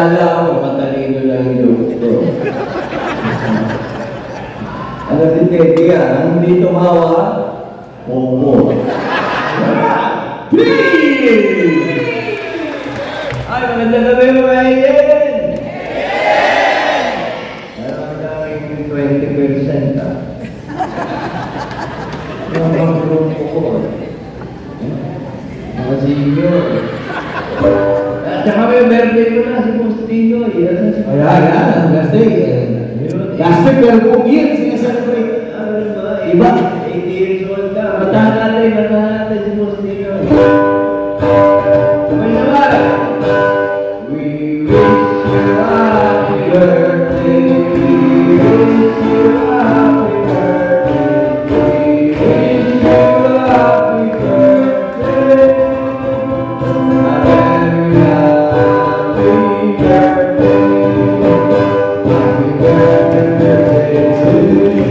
akala ko matalino lang yung loob ko. Ano si Teddy hindi tumawa? Oo. Ay, maganda gabi mga iyan! Meron tayong 20% Yung mga grupo ko. Mga senior. At saka may birthday ko na si Postino. Ayan, last day. Last day, pero kung years, sinaselebrate. Ano ba? Iba? 80 years old ka. Matahan natin si Postino. May naman. We wish you happy birthday. We wish you happy birthday. We wish you happy birthday. A very happy birthday. Happy birthday to you. Happy birthday to you.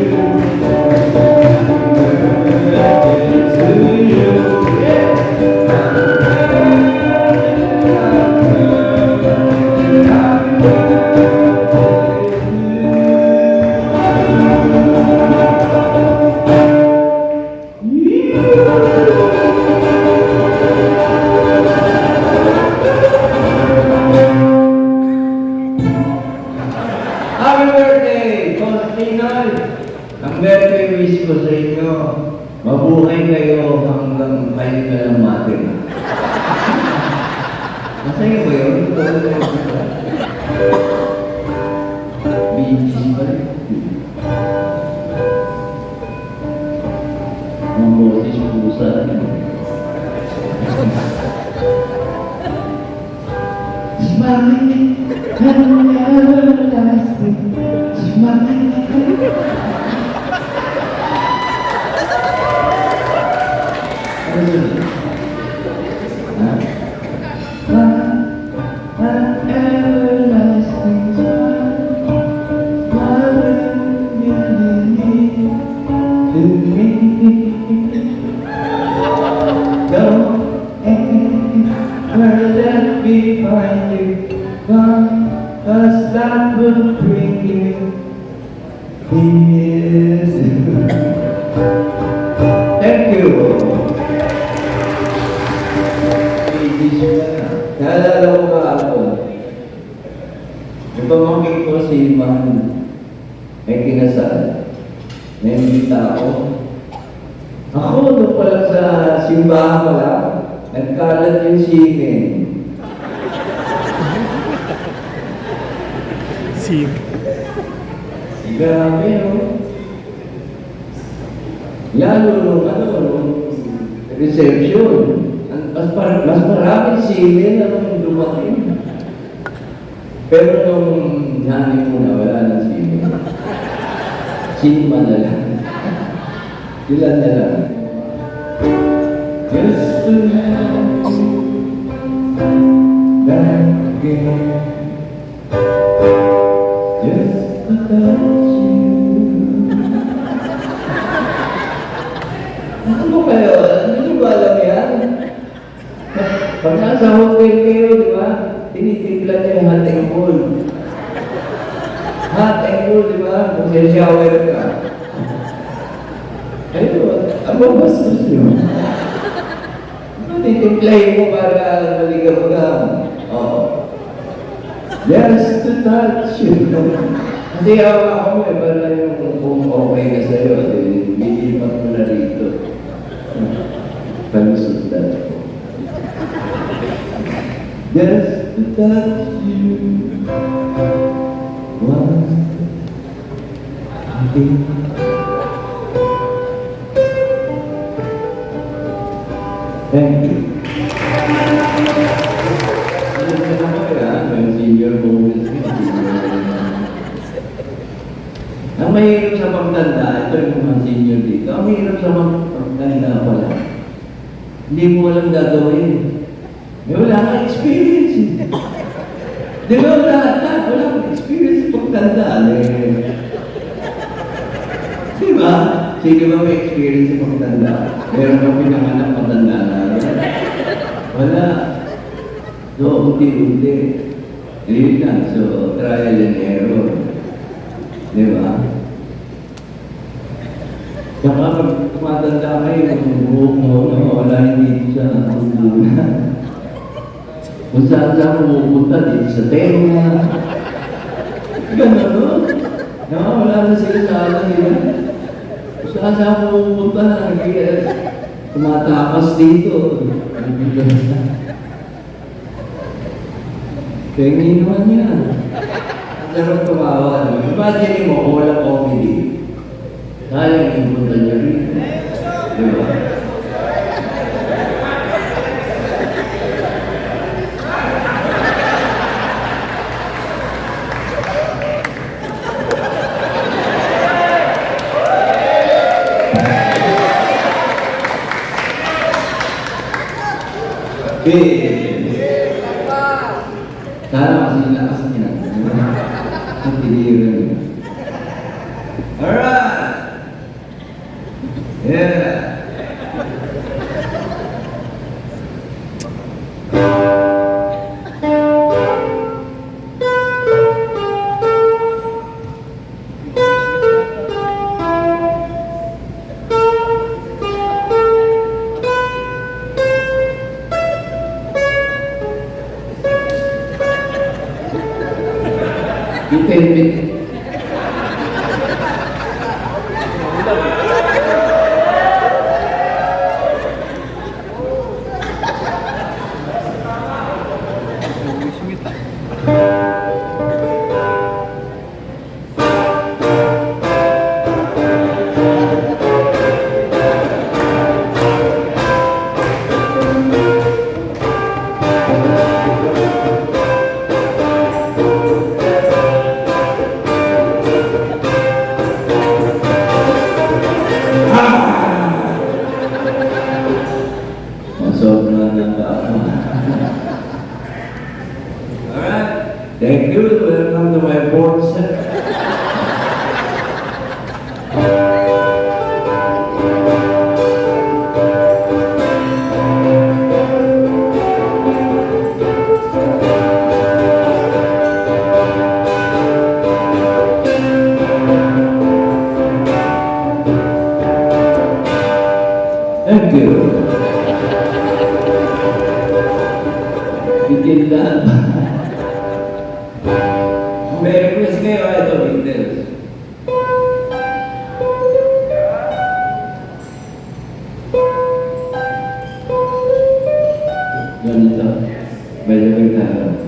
Happy birthday, Constantinoy! Ang birthday wish ko sa inyo, mabuhay kayo hanggang kayo na lang matin. Masaya ba yun? Beaches pa rin. Ang boses pusa. Smiling and everlasting. Smiling. Ano yun? Ha? An everlasting smile. Smiling to me. Don't ever let me find you. Cause that would bring you peace. Thank you. Naalala ko nga ako. Yung pamangkin ko si Man may kinasal. Naimbita ako. Ako, doon pala sa simbahan pala, nagkalat yung singin. Grabe, no? Lalo nung reception. Mas maraming singin na nung dumating. Pero nung nanin mo na, wala ng singin. Sinima na lang. Ilan na lang. Just to have you back again. Just to touch you. Ano ba kayo? Hindi ba alam yan? Pag nasa hotel kayo, di ba? Tinitimpla niyo yung hot and cold. Hot and cold, di ba? Kung shower ka. Ayun, ang mabastos nyo. Titimplahin mo para maligaw ka. Oo. Just to touch you. Kasi ako mo para yung kung okay ka sa'yo, binipat mo na rito. Palusot na ako. Just to touch you. Once again. Thank you. Ang senior moments. Ang mahirap sa pagtanda, ito yung mga senior dito, ang mahirap sa pagtanda pala. Hindi mo walang gagawin. May wala kang experience. Di ba lahat? Wala kang experience sa pagtanda. Di ba? Sige ba may experience sa pagtanda? Meron kang pinanganak matanda na. Wala. So, unti-unti. Yun lang, so trial and error. Di ba? Saka pag tumatanda kayo, yung buhok mo, wala hindi sa tubunan. Kung saan saan pupunta, dito sa tenga. Gano'n, no? Wala na sila sa alam nila. Kung saan saan pupunta, tumatakas dito. Pengi naman yan. Ang sarap tumawa. Imagine mo, kung walang comedy. Sayang yung punta niya rin. Di ba? Sana kasi lakas niya. Ang tiliran niya. Alright! Yeah! Depende. Masobra na ba ako? Alright. Thank you. Welcome to my board set. Thank you. Bitindahan ba? May request kayo, ito, Beatles. Ganito. Medyo may tayo.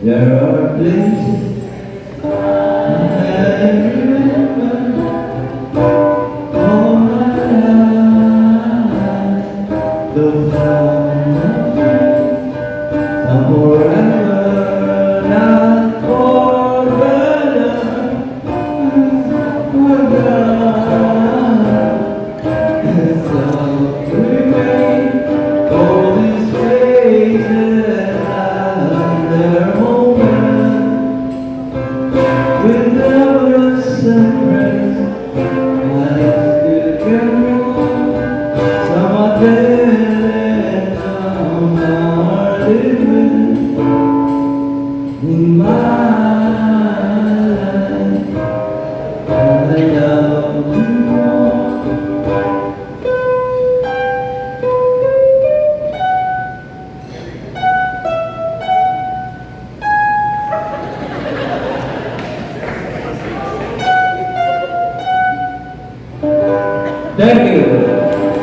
There are places I remember all my life. The forever, not forever, so remain all these faces under moment, without a surprise, I still can move some of them, some are living in my life, and I love you more. Thank you.